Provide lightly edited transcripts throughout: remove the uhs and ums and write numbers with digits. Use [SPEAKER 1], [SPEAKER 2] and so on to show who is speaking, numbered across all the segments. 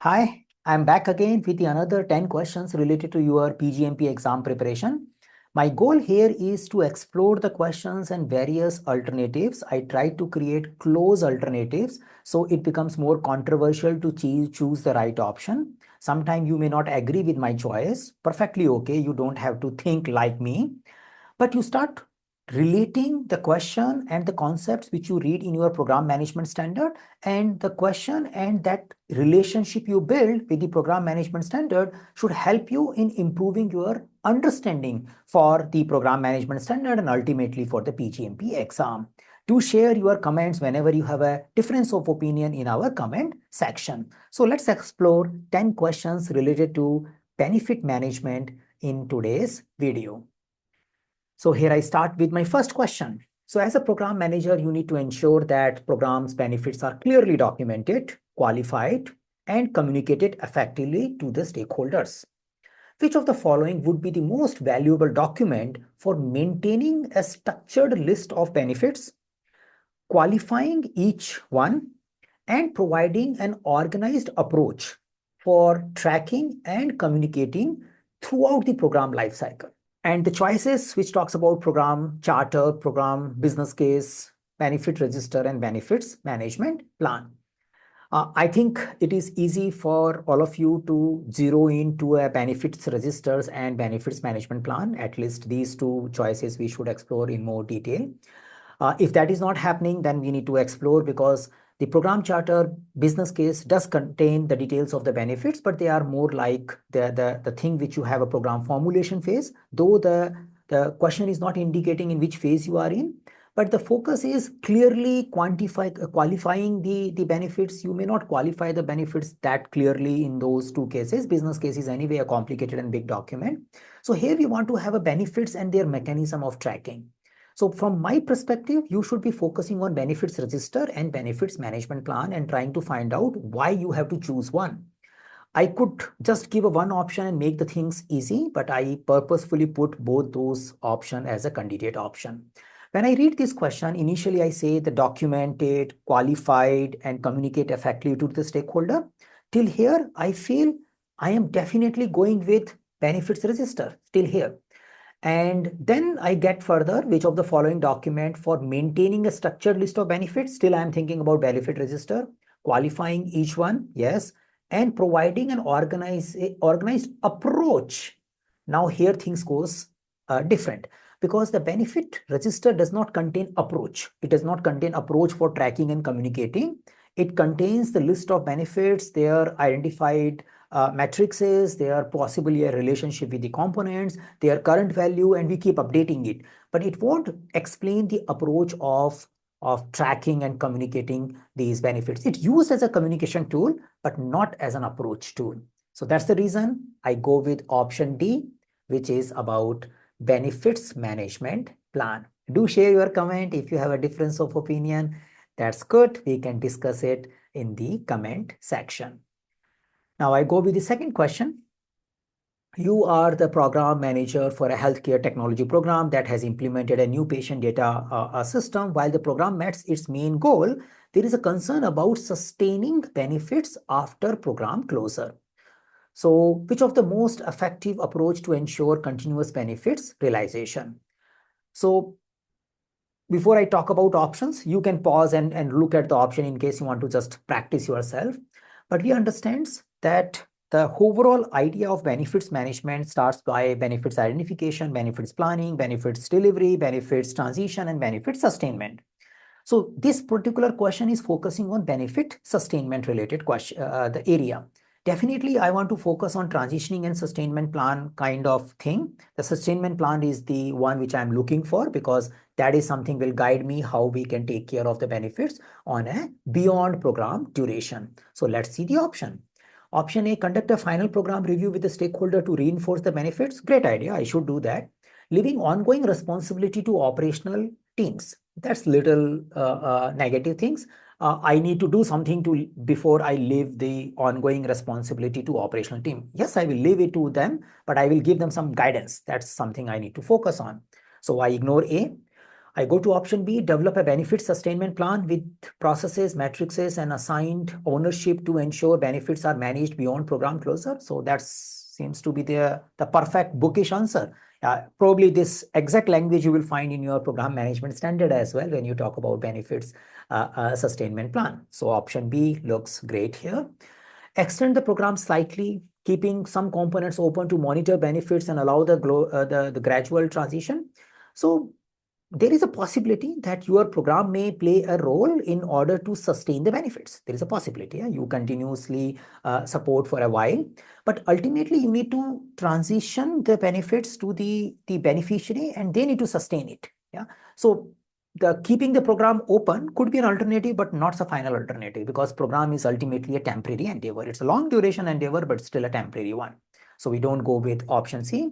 [SPEAKER 1] Hi, I'm back again with another 10 questions related to your PgMP exam preparation. My goal here is to explore the questions and various alternatives. I try to create close alternatives so it becomes more controversial to choose the right option. Sometimes you may not agree with my choice. Perfectly okay. You don't have to think like me, but you start relating the question and the concepts which you read in your program management standard, and the question and that relationship you build with the program management standard should help you in improving your understanding for the program management standard and ultimately for the PGMP exam. Do share your comments whenever you have a difference of opinion in our comment section. So let's explore 10 questions related to benefit management in today's video. So here I start with my first question. So as a program manager, you need to ensure that programs benefits are clearly documented, qualified, and communicated effectively to the stakeholders. Which of the following would be the most valuable document for maintaining a structured list of benefits, qualifying each one, and providing an organized approach for tracking and communicating throughout the program lifecycle? And the choices which talks about program charter, program business case, benefit register, and benefits management plan. I think it is easy for all of you to zero into a benefits registers and benefits management plan. At least these two choices we should explore in more detail. If that is not happening, then we need to explore, because the program charter business case does contain the details of the benefits, but they are more like the thing which you have a program formulation phase, though the question is not indicating in which phase you are in. But the focus is clearly qualifying the benefits. You may not qualify the benefits that clearly in those two cases. Business case is anyway a complicated and big document. So here we want to have a benefits and their mechanism of tracking. So from my perspective, you should be focusing on benefits register and benefits management plan and trying to find out why you have to choose one. I could just give a one option and make the things easy, but I purposefully put both those options as a candidate option. When I read this question, initially I say the documented, qualified, and communicate effectively to the stakeholder. Till here, I feel I am definitely going with benefits register till here. And then I get further, which of the following document for maintaining a structured list of benefits? Still, I'm thinking about benefit register, qualifying each one, yes, and providing an organized approach. Now here things goes different, because the benefit register does not contain approach. It does not contain approach for tracking and communicating. It contains the list of benefits, their identified matrices, there possibly a relationship with the components, their current value, and we keep updating it. But it won't explain the approach of tracking and communicating these benefits. It's used as a communication tool, but not as an approach tool. So that's the reason I go with option D, which is about benefits management plan. Do share your comment if you have a difference of opinion. That's good. We can discuss it in the comment section. Now I go with the second question. You are the program manager for a healthcare technology program that has implemented a new patient data system. While the program meets its main goal, there is a concern about sustaining benefits after program closure. So which of the most effective approach to ensure continuous benefits realization? So before I talk about options, you can pause and look at the option in case you want to just practice yourself. But we understand that the overall idea of benefits management starts by benefits identification, benefits planning, benefits delivery, benefits transition, and benefits sustainment. So this particular question is focusing on benefit sustainment related question, the area. Definitely, I want to focus on transitioning and sustainment plan kind of thing. The sustainment plan is the one which I'm looking for, because that is something will guide me how we can take care of the benefits on a beyond program duration. So let's see the option. Option A, conduct a final program review with the stakeholder to reinforce the benefits. Great idea. I should do that. Leaving ongoing responsibility to operational teams. That's little negative things. I need to do something to before I leave the ongoing responsibility to operational team. Yes, I will leave it to them, but I will give them some guidance. That's something I need to focus on. So I ignore A. I go to option B, develop a benefit sustainment plan with processes, matrices, and assigned ownership to ensure benefits are managed beyond program closure. So that seems to be the perfect bookish answer. Probably this exact language you will find in your program management standard as well when you talk about benefits sustainment plan. So option B looks great here. Extend the program slightly, keeping some components open to monitor benefits and allow the gradual transition. So there is a possibility that your program may play a role in order to sustain the benefits. There is a possibility. You continuously support for a while, but ultimately you need to transition the benefits to the beneficiary and they need to sustain it. Yeah. So the keeping the program open could be an alternative, but not the final alternative, because program is ultimately a temporary endeavor. It's a long duration endeavor, but still a temporary one. So we don't go with option C.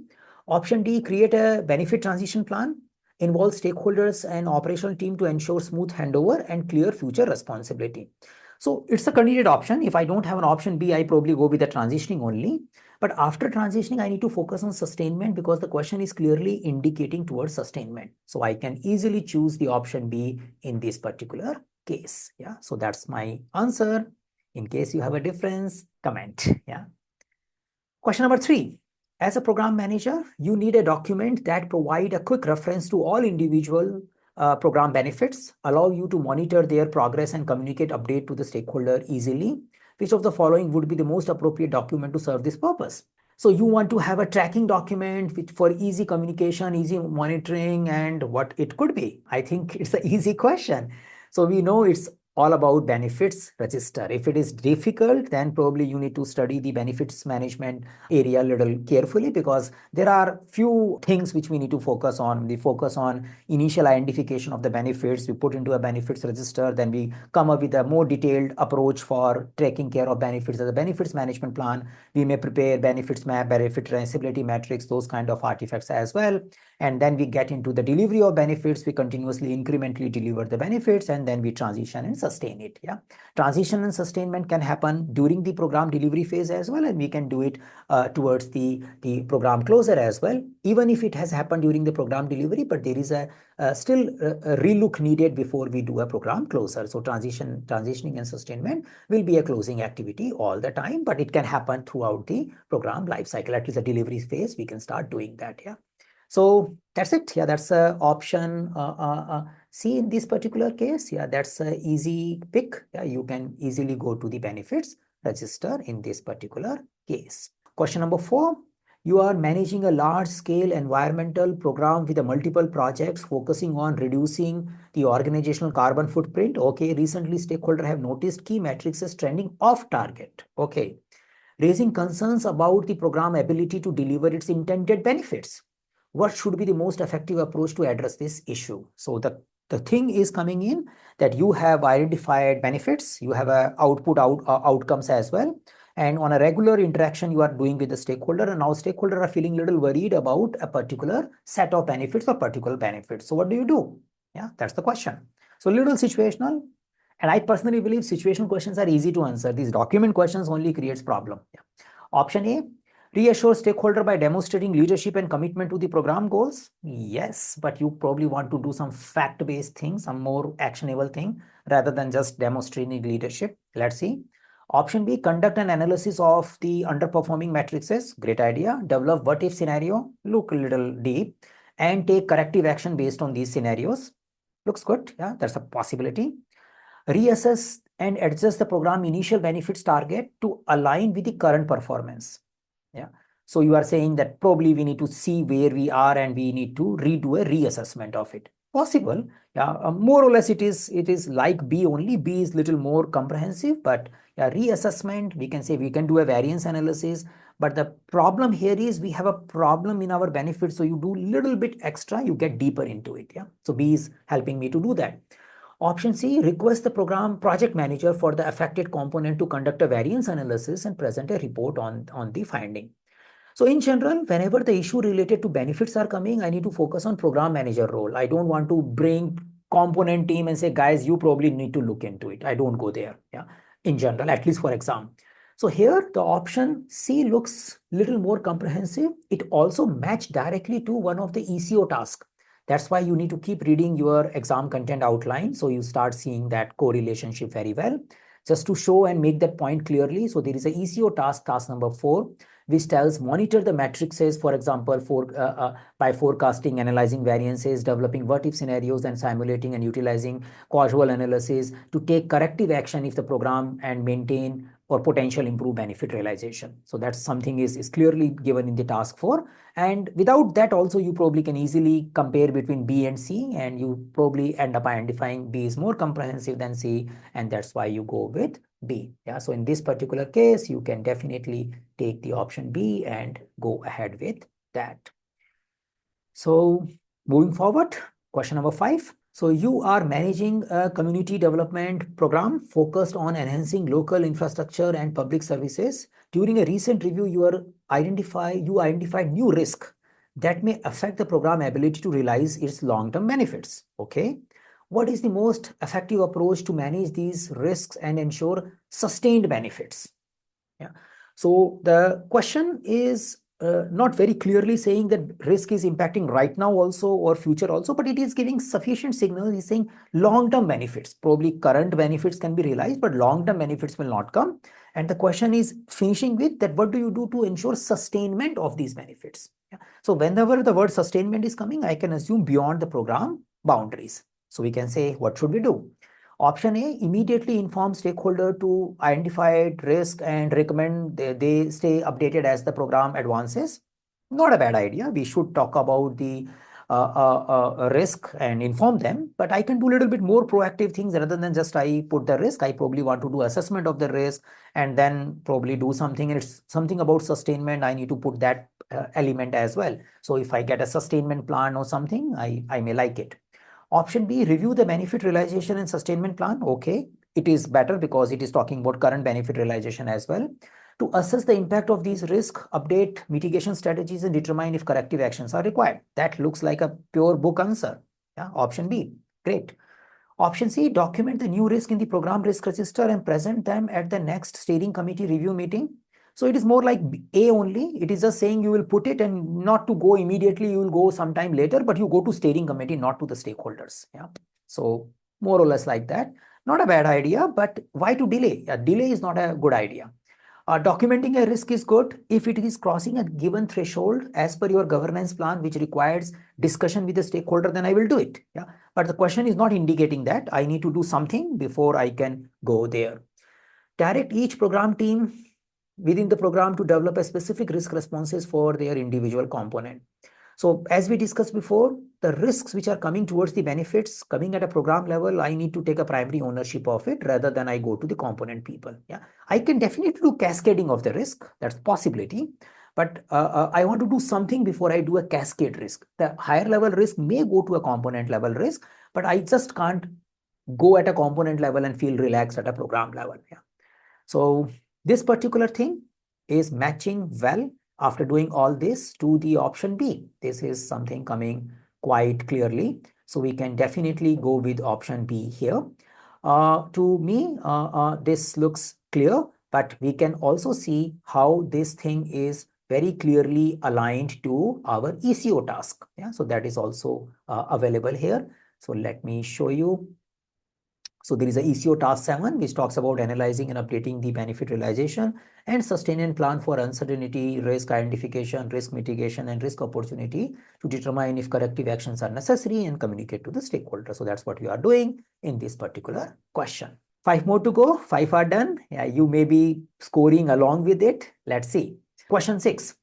[SPEAKER 1] Option D, create a benefit transition plan, involve stakeholders and operational team to ensure smooth handover and clear future responsibility. So it's a convenient option. If I don't have an option B, I probably go with the transitioning only. But after transitioning, I need to focus on sustainment because the question is clearly indicating towards sustainment. So I can easily choose the option B in this particular case. Yeah. So that's my answer. In case you have a difference, comment. Yeah. Question number 3. As a program manager, you need a document that provide a quick reference to all individual program benefits, allow you to monitor their progress and communicate update to the stakeholder easily. Which of the following would be the most appropriate document to serve this purpose? So you want to have a tracking document for easy communication, easy monitoring, and what it could be. I think it's an easy question. So we know it's all about benefits register. If it is difficult, then probably you need to study the benefits management area a little carefully, because there are few things which we need to focus on. We focus on initial identification of the benefits, we put into a benefits register, then we come up with a more detailed approach for taking care of benefits as a benefits management plan. We may prepare benefits map, benefit traceability matrix, those kind of artifacts as well. And then we get into the delivery of benefits. We continuously incrementally deliver the benefits, and then we transition and sustain it. Yeah, transition and sustainment can happen during the program delivery phase as well, and we can do it towards the program closure as well, even if it has happened during the program delivery, but there is a still a relook needed before we do a program closure. So transitioning and sustainment will be a closing activity all the time, but it can happen throughout the program life cycle. At least the delivery phase, we can start doing that. Yeah. So that's it. Yeah, that's option C in this particular case. Yeah, that's an easy pick. Yeah, you can easily go to the benefits register in this particular case. Question number 4. You are managing a large-scale environmental program with multiple projects focusing on reducing the organizational carbon footprint. Okay, recently stakeholders have noticed key metrics as trending off target. Okay, raising concerns about the program ability to deliver its intended benefits. What should be the most effective approach to address this issue? So the thing is coming in that you have identified benefits, you have outcomes as well. And on a regular interaction you are doing with the stakeholder, and now stakeholders are feeling a little worried about a particular set of benefits or particular benefits. So what do you do? Yeah, that's the question. So little situational. And I personally believe situational questions are easy to answer. These document questions only creates problem. Yeah. Option A, reassure stakeholder by demonstrating leadership and commitment to the program goals. Yes, but you probably want to do some fact-based thing, some more actionable thing, rather than just demonstrating leadership. Let's see. Option B, conduct an analysis of the underperforming matrices. Great idea. Develop what-if scenario. Look a little deep and take corrective action based on these scenarios. Looks good. Yeah, that's a possibility. Reassess and adjust the program initial benefits target to align with the current performance. Yeah. So you are saying that probably we need to see where we are and we need to redo a reassessment of it. Possible. Yeah. More or less it is like B only. B is little more comprehensive, but yeah, reassessment, we can say we can do a variance analysis. But the problem here is we have a problem in our benefits. So you do little bit extra, you get deeper into it. Yeah. So B is helping me to do that. Option C, request the program project manager for the affected component to conduct a variance analysis and present a report on the finding. So in general, whenever the issue related to benefits are coming, I need to focus on program manager role. I don't want to bring component team and say, guys, you probably need to look into it. I don't go there. Yeah, in general, at least for exam. So here the option C looks little more comprehensive. It also matched directly to one of the ECO tasks. That's why you need to keep reading your exam content outline, so you start seeing that correlationship very well. Just to show and make that point clearly, so there is a ECO task, task number 4, which tells monitor the matrices, for example, by forecasting, analyzing variances, developing what if scenarios, and simulating and utilizing causal analysis to take corrective action if the program and maintain or potential improve benefit realization. So that's something is clearly given in the task 4. And without that also, you probably can easily compare between B and C, and you probably end up identifying B is more comprehensive than C, and that's why you go with B. Yeah, so in this particular case, you can definitely take the option B and go ahead with that. So moving forward, question number 5. So you are managing a community development program focused on enhancing local infrastructure and public services. During a recent review, you identified new risk that may affect the program ability to realize its long-term benefits. Okay. What is the most effective approach to manage these risks and ensure sustained benefits? Yeah. So the question is not very clearly saying that risk is impacting right now also or future also, but it is giving sufficient signals. It's saying long-term benefits, probably current benefits can be realized, but long-term benefits will not come. And the question is finishing with that, what do you do to ensure sustainment of these benefits? Yeah. So whenever the word sustainment is coming, I can assume beyond the program boundaries. So we can say, what should we do? Option A, immediately inform stakeholder to identify risk and recommend they stay updated as the program advances. Not a bad idea. We should talk about the risk and inform them, but I can do a little bit more proactive things rather than just I put the risk. I probably want to do assessment of the risk and then probably do something. And it's something about sustainment. I need to put that element as well. So if I get a sustainment plan or something, I may like it. Option B, review the benefit realization and sustainment plan. Okay, it is better because it is talking about current benefit realization as well. To assess the impact of these risks, update mitigation strategies and determine if corrective actions are required. That looks like a pure book answer. Yeah, option B, great. Option C, document the new risk in the program risk register and present them at the next steering committee review meeting. So it is more like A only. It is just saying you will put it and not to go immediately, you will go sometime later, but you go to steering committee, not to the stakeholders. Yeah. So more or less like that. Not a bad idea, but why to delay? A delay is not a good idea. Documenting a risk is good if it is crossing a given threshold as per your governance plan, which requires discussion with the stakeholder, then I will do it. Yeah. But the question is not indicating that I need to do something before I can go there. Direct each program team within the program to develop a specific risk responses for their individual component. So as we discussed before, the risks which are coming towards the benefits coming at a program level, I need to take a primary ownership of it rather than I go to the component people. Yeah, I can definitely do cascading of the risk. That's a possibility. But I want to do something before I do a cascade risk. The higher level risk may go to a component level risk, but I just can't go at a component level and feel relaxed at a program level. Yeah. So this particular thing is matching well after doing all this to the option B. This is something coming quite clearly. So we can definitely go with option B here. To me, this looks clear, but we can also see how this thing is very clearly aligned to our ECO task. Yeah, so that is also available here. So let me show you. So there is a ECO task 7, which talks about analyzing and updating the benefit realization and sustainment plan for uncertainty, risk identification, risk mitigation, and risk opportunity to determine if corrective actions are necessary and communicate to the stakeholder. So that's what we are doing in this particular question. 5 more to go. 5 are done. Yeah, you may be scoring along with it. Let's see. Question 6.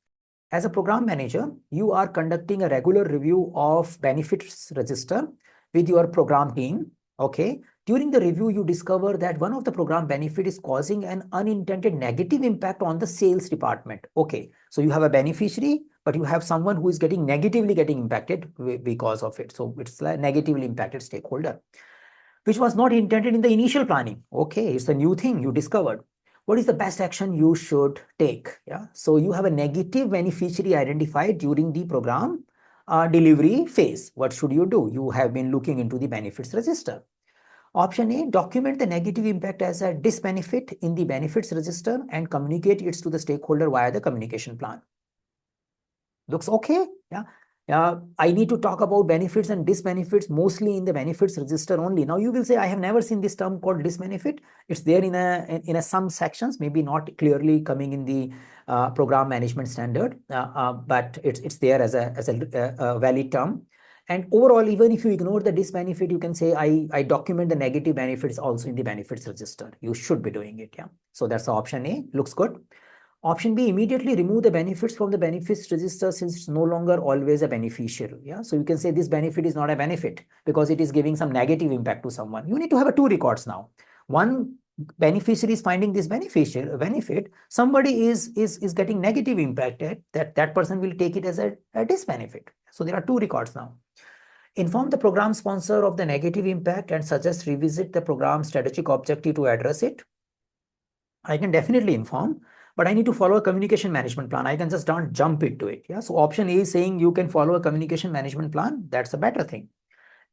[SPEAKER 1] As a program manager, you are conducting a regular review of benefits register with your program team. Okay. During the review, you discover that one of the program benefit is causing an unintended negative impact on the sales department. Okay, so you have a beneficiary, but you have someone who is negatively getting impacted because of it. So it's a negatively impacted stakeholder, which was not intended in the initial planning. Okay, it's a new thing you discovered. What is the best action you should take? Yeah, so you have a negative beneficiary identified during the program delivery phase. What should you do? You have been looking into the benefits register. Option A, document the negative impact as a disbenefit in the benefits register and communicate it to the stakeholder via the communication plan. Looks okay. Yeah. I need to talk about benefits and disbenefits mostly in the benefits register only. Now you will say, I have never seen this term called disbenefit. It's there in a some sections, maybe not clearly coming in the program management standard, but it's there as a valid term. And overall, even if you ignore the disbenefit, you can say I document the negative benefits also in the benefits register. You should be doing it. Yeah. So that's option A. Looks good. Option B, immediately remove the benefits from the benefits register since it's no longer always a beneficial. Yeah. So you can say this benefit is not a benefit because it is giving some negative impact to someone. You need to have two records now. One beneficiary is finding this beneficial benefit. Somebody is getting negative impacted. That person will take it as a disbenefit. So there are two records now. Inform the program sponsor of the negative impact and suggest revisit the program strategic objective to address it. I can definitely inform, but I need to follow a communication management plan. I can just don't jump into it. Yeah. So option A is saying you can follow a communication management plan. That's a better thing.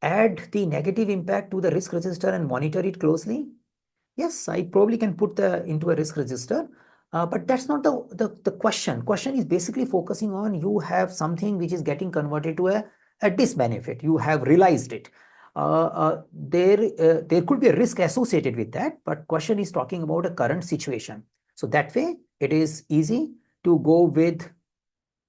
[SPEAKER 1] Add the negative impact to the risk register and monitor it closely. Yes, I probably can put into a risk register, but that's not the question. Question is basically focusing on you have something which is getting converted to a disbenefit. You have realized it. There could be a risk associated with that, but question is talking about a current situation. So that way it is easy to go with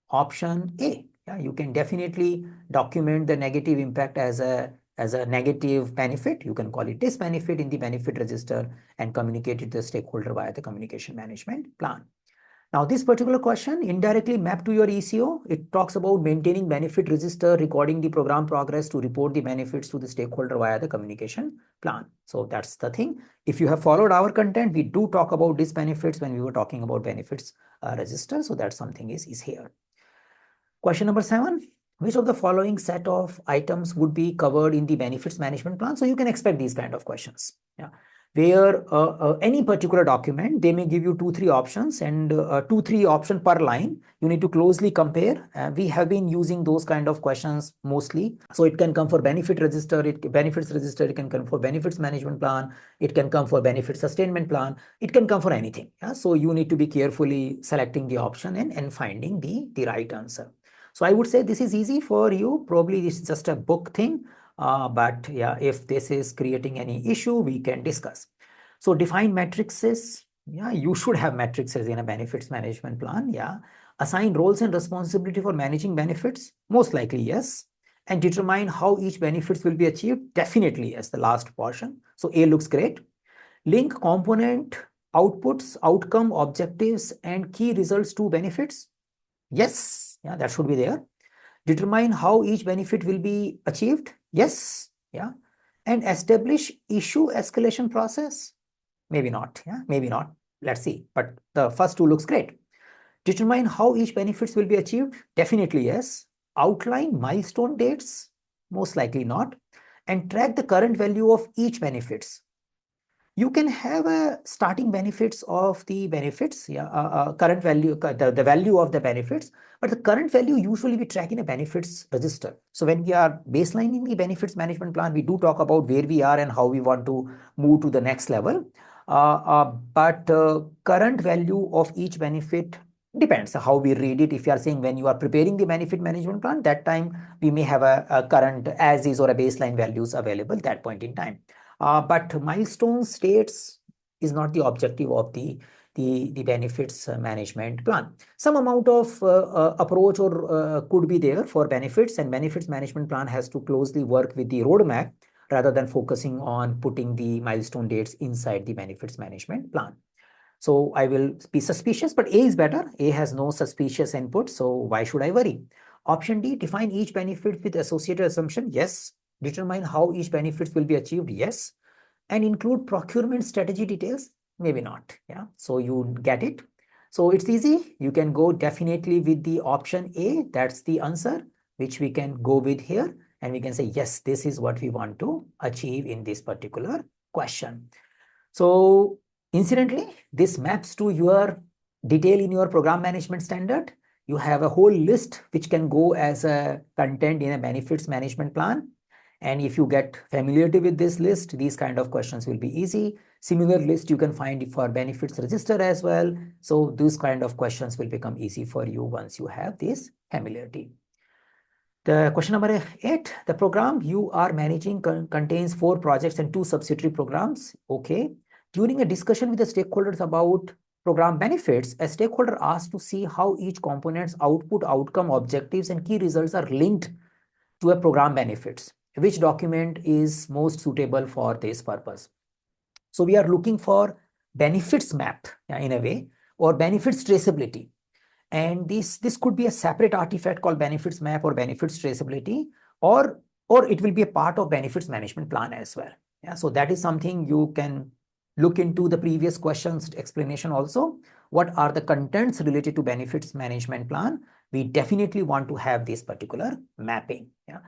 [SPEAKER 1] option A. Yeah, you can definitely document the negative impact as a negative benefit. You can call it disbenefit in the benefit register and communicate it to the stakeholder via the communication management plan. Now, this particular question indirectly mapped to your ECO. It talks about maintaining benefit register, recording the program progress to report the benefits to the stakeholder via the communication plan. So that's the thing. If you have followed our content, we do talk about these benefits when we were talking about benefits register. So that something is here. Question number 7. Which of the following set of items would be covered in the benefits management plan? So you can expect these kind of questions. Yeah. Where any particular document, they may give you 2-3 options and 2-3 option per line. You need to closely compare. We have been using those kind of questions mostly. So it can come for benefits register, it can come for benefits management plan, it can come for benefit sustainment plan, it can come for anything. Yeah? So you need to be carefully selecting the option and finding the right answer. So I would say this is easy for you. Probably this is just a book thing. But yeah, if this is creating any issue, we can discuss. So define matrices. Yeah, you should have matrices in a benefits management plan. Yeah. Assign roles and responsibility for managing benefits. Most likely, yes. And determine how each benefits will be achieved. Definitely, yes, the last portion. So A looks great. Link component, outputs, outcome, objectives, and key results to benefits. Yes, yeah, that should be there. Determine how each benefit will be achieved. Yes, yeah. And establish issue escalation process. Maybe not, yeah, maybe not. Let's see. But the first two looks great. Determine how each benefits will be achieved. Definitely yes. Outline milestone dates. Most likely not. And track the current value of each benefits. You can have a starting benefits of the benefits, yeah, current value, the value of the benefits, but the current value usually we track in a benefits register. So when we are baselining the benefits management plan, we do talk about where we are and how we want to move to the next level. But current value of each benefit depends how we read it. If you are saying when you are preparing the benefit management plan, that time we may have a current as is or a baseline values available that point in time. But milestone states is not the objective of the benefits management plan. Some amount of approach or could be there for benefits, and benefits management plan has to closely work with the roadmap rather than focusing on putting the milestone dates inside the benefits management plan. So I will be suspicious, but A is better. A has no suspicious input, so why should I worry? Option D, define each benefit with associated assumption. Yes. Determine how each benefits will be achieved. Yes. And include procurement strategy details. Maybe not. Yeah. So you get it. So it's easy. You can go definitely with the option A. That's the answer, which we can go with here. And we can say, yes, this is what we want to achieve in this particular question. So incidentally, this maps to your detail in your program management standard. You have a whole list which can go as a content in a benefits management plan. And if you get familiarity with this list, these kind of questions will be easy. Similar list you can find for benefits register as well. So these kind of questions will become easy for you once you have this familiarity. The question number 8, the program you are managing contains 4 projects and 2 subsidiary programs. Okay. During a discussion with the stakeholders about program benefits, a stakeholder asked to see how each component's output, outcome, objectives, and key results are linked to a program benefits. Which document is most suitable for this purpose? So we are looking for benefits map, in a way, or benefits traceability. And this could be a separate artifact called benefits map or benefits traceability, or it will be a part of benefits management plan as well. Yeah, so that is something you can look into the previous questions explanation also. What are the contents related to benefits management plan? We definitely want to have this particular mapping. Yeah.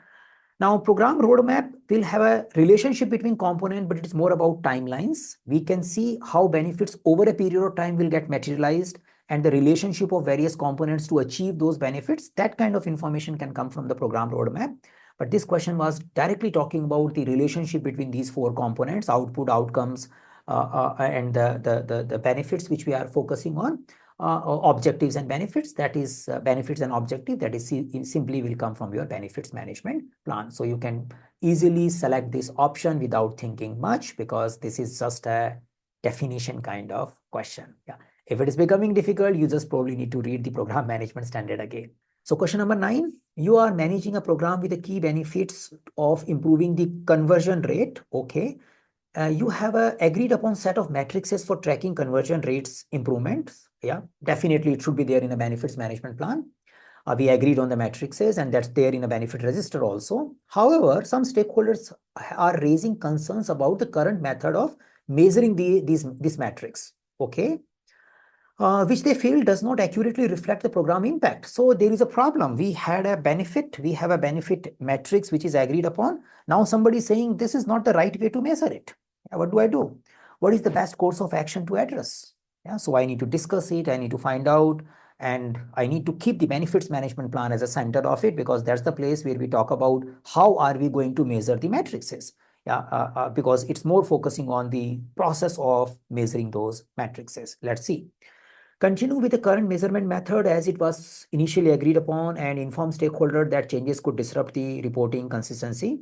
[SPEAKER 1] Now, program roadmap will have a relationship between component, but it's more about timelines. We can see how benefits over a period of time will get materialized and the relationship of various components to achieve those benefits. That kind of information can come from the program roadmap. But this question was directly talking about the relationship between these 4 components, output, outcomes, and the benefits which we are focusing on. Objectives and benefits, that is benefits and objective, that is simply will come from your benefits management plan. So you can easily select this option without thinking much, because this is just a definition kind of question. Yeah. If it is becoming difficult, you just probably need to read the program management standard again. So question number 9, you are managing a program with the key benefits of improving the conversion rate. Okay. You have a agreed upon set of matrices for tracking conversion rates improvements. Yeah, definitely it should be there in a benefits management plan. We agreed on the matrices, and that's there in a benefit register also. However, some stakeholders are raising concerns about the current method of measuring this matrix. Okay. Which they feel does not accurately reflect the program impact. So there is a problem. We have a benefit matrix which is agreed upon. Now somebody is saying this is not the right way to measure it. What do I do? What is the best course of action to address? Yeah, so I need to discuss it, I need to find out, and I need to keep the benefits management plan as a center of it, because that's the place where we talk about how are we going to measure the matrices. Yeah, because it's more focusing on the process of measuring those matrices. Let's see. Continue with the current measurement method as it was initially agreed upon and inform stakeholder that changes could disrupt the reporting consistency.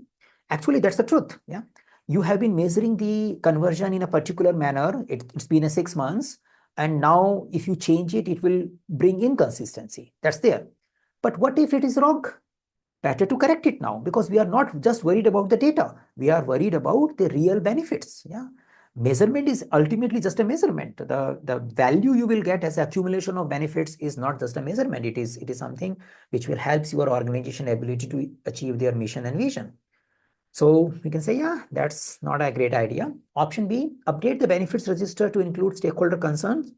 [SPEAKER 1] Actually, that's the truth. Yeah, you have been measuring the conversion in a particular manner. It's been 6 months, and now if you change it, it will bring inconsistency. That's there. But what if it is wrong? Better to correct it now, because we are not just worried about the data. We are worried about the real benefits. Yeah. Measurement is ultimately just a measurement. The value you will get as accumulation of benefits is not just a measurement. It is something which will help your organization ability to achieve their mission and vision. So we can say, yeah, that's not a great idea. Option B, update the benefits register to include stakeholder concerns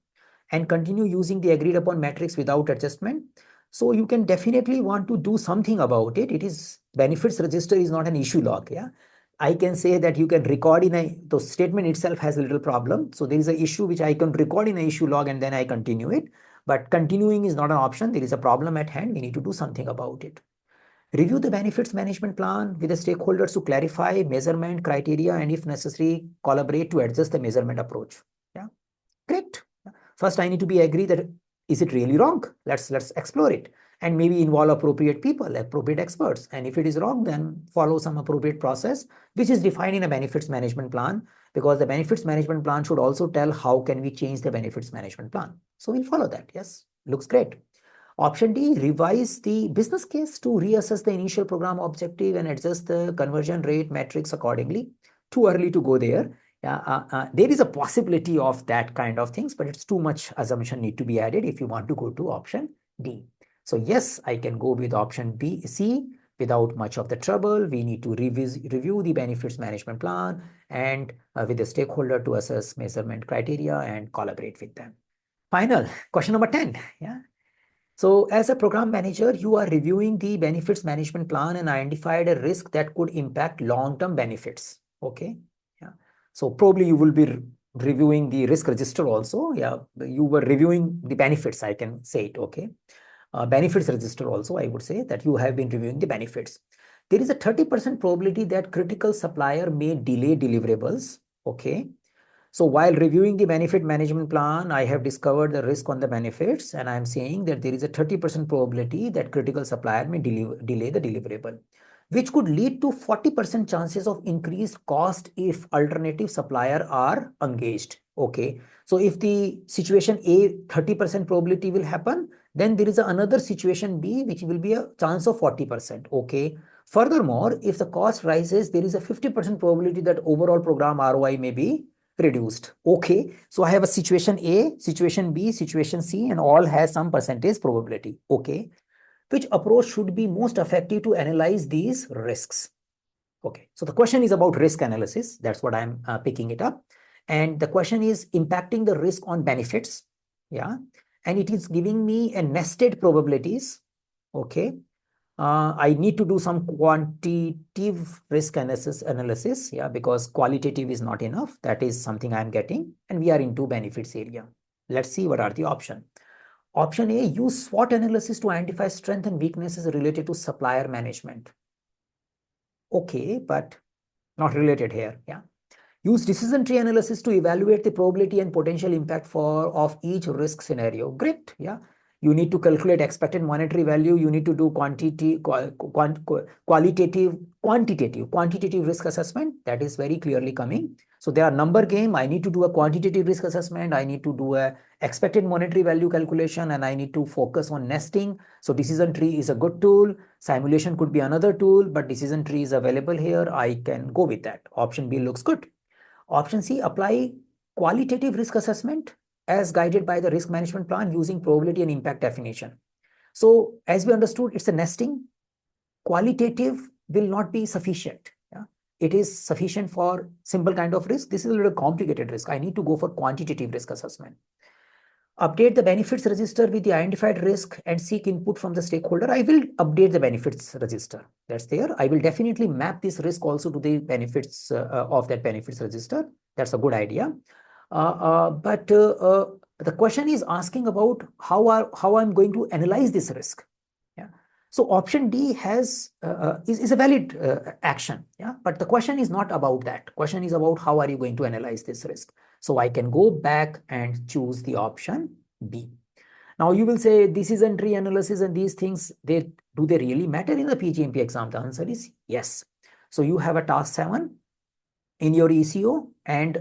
[SPEAKER 1] and continue using the agreed upon metrics without adjustment. So you can definitely want to do something about it. It is benefits register is not an issue log. Yeah. I can say that you can record in the statement itself has a little problem. So there is an issue which I can record in an issue log and then I continue it. But continuing is not an option. There is a problem at hand. We need to do something about it. Review the benefits management plan with the stakeholders to clarify measurement criteria and if necessary, collaborate to adjust the measurement approach. Yeah, great. First, I need to be agree that is it really wrong? Let's explore it and maybe involve appropriate people, appropriate experts. And if it is wrong, then follow some appropriate process, which is defined in a benefits management plan, because the benefits management plan should also tell how can we change the benefits management plan. So we'll follow that. Yes, looks great. Option D, revise the business case to reassess the initial program objective and adjust the conversion rate metrics accordingly. Too early to go there. There is a possibility of that kind of things, but it's too much assumption need to be added if you want to go to option D. So yes, I can go with option C without much of the trouble. We need to review the benefits management plan and with the stakeholder to assess measurement criteria and collaborate with them. Final question number 10. Yeah. So as a program manager, you are reviewing the benefits management plan and identified a risk that could impact long-term benefits. Okay. Yeah. So probably you will be reviewing the risk register also. Yeah. You were reviewing the benefits, I can say it. Okay. Benefits register also, I would say that you have been reviewing the benefits. There is a 30% probability that critical supplier may delay deliverables. Okay. So while reviewing the benefit management plan, I have discovered the risk on the benefits, and I'm saying that there is a 30% probability that critical supplier may delay the deliverable, which could lead to 40% chances of increased cost if alternative supplier are engaged. Okay. So if the situation A 30% probability will happen, then there is another situation B, which will be a chance of 40%. Okay. Furthermore, if the cost rises, there is a 50% probability that overall program ROI may be reduced. Okay. So I have a situation A, situation B, situation C, and all has some percentage probability. Okay. Which approach should be most effective to analyze these risks? Okay. So the question is about risk analysis. That's what I'm picking it up. And the question is impacting the risk on benefits. Yeah. And it is giving me a nested probabilities. Okay. I need to do some quantitative risk analysis, yeah, because qualitative is not enough. That is something I'm getting, and we are into benefits area. Let's see what are the options. Option A, use SWOT analysis to identify strengths and weaknesses related to supplier management. Okay, but not related here, yeah. Use decision tree analysis to evaluate the probability and potential impact of each risk scenario. Great, yeah. You need to calculate expected monetary value. You need to do quantitative risk assessment. That is very clearly coming. So there are number game. I need to do a quantitative risk assessment. I need to do a expected monetary value calculation, and I need to focus on nesting. So decision tree is a good tool. Simulation could be another tool, but decision tree is available here. I can go with that. Option B looks good. Option C, apply qualitative risk assessment as guided by the risk management plan using probability and impact definition. So as we understood, it's a nesting. Qualitative will not be sufficient. Yeah? It is sufficient for simple kind of risk. This is a little complicated risk. I need to go for quantitative risk assessment. Update the benefits register with the identified risk and seek input from the stakeholder. I will update the benefits register. That's there. I will definitely map this risk also to the benefits of that benefits register. That's a good idea. But the question is asking about how I'm going to analyze this risk. Yeah. So option D is a valid action. Yeah. But the question is not about that. Question is about how are you going to analyze this risk. So I can go back and choose the option B. Now you will say decision tree analysis and these things, do they really matter in the PgMP exam? The answer is yes. So you have a task 7 in your ECO, and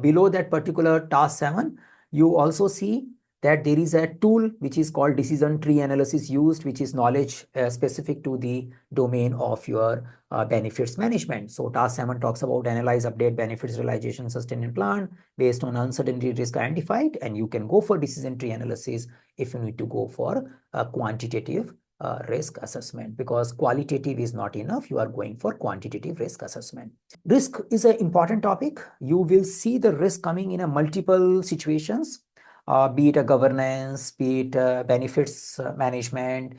[SPEAKER 1] below that particular task 7, you also see that there is a tool which is called decision tree analysis used, which is knowledge specific to the domain of your benefits management. So task 7 talks about analyze, update benefits realization sustainment plan based on uncertainty risk identified, and you can go for decision tree analysis if you need to go for a quantitative risk assessment, because qualitative is not enough. You are going for quantitative risk assessment. Risk is an important topic. You will see the risk coming in a multiple situations. Be it a governance, be it benefits management,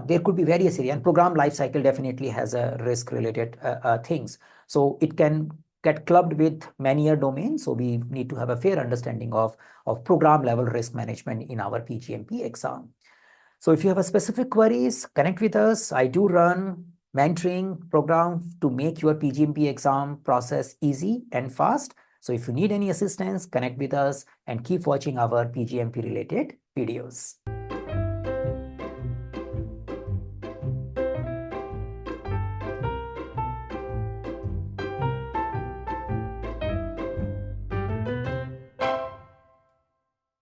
[SPEAKER 1] there could be various areas. And program lifecycle definitely has a risk related things. So it can get clubbed with many domains. So we need to have a fair understanding of program level risk management in our PgMP exam. So if you have a specific queries, connect with us. I do run mentoring program to make your PgMP exam process easy and fast. So if you need any assistance, connect with us and keep watching our PgMP related videos.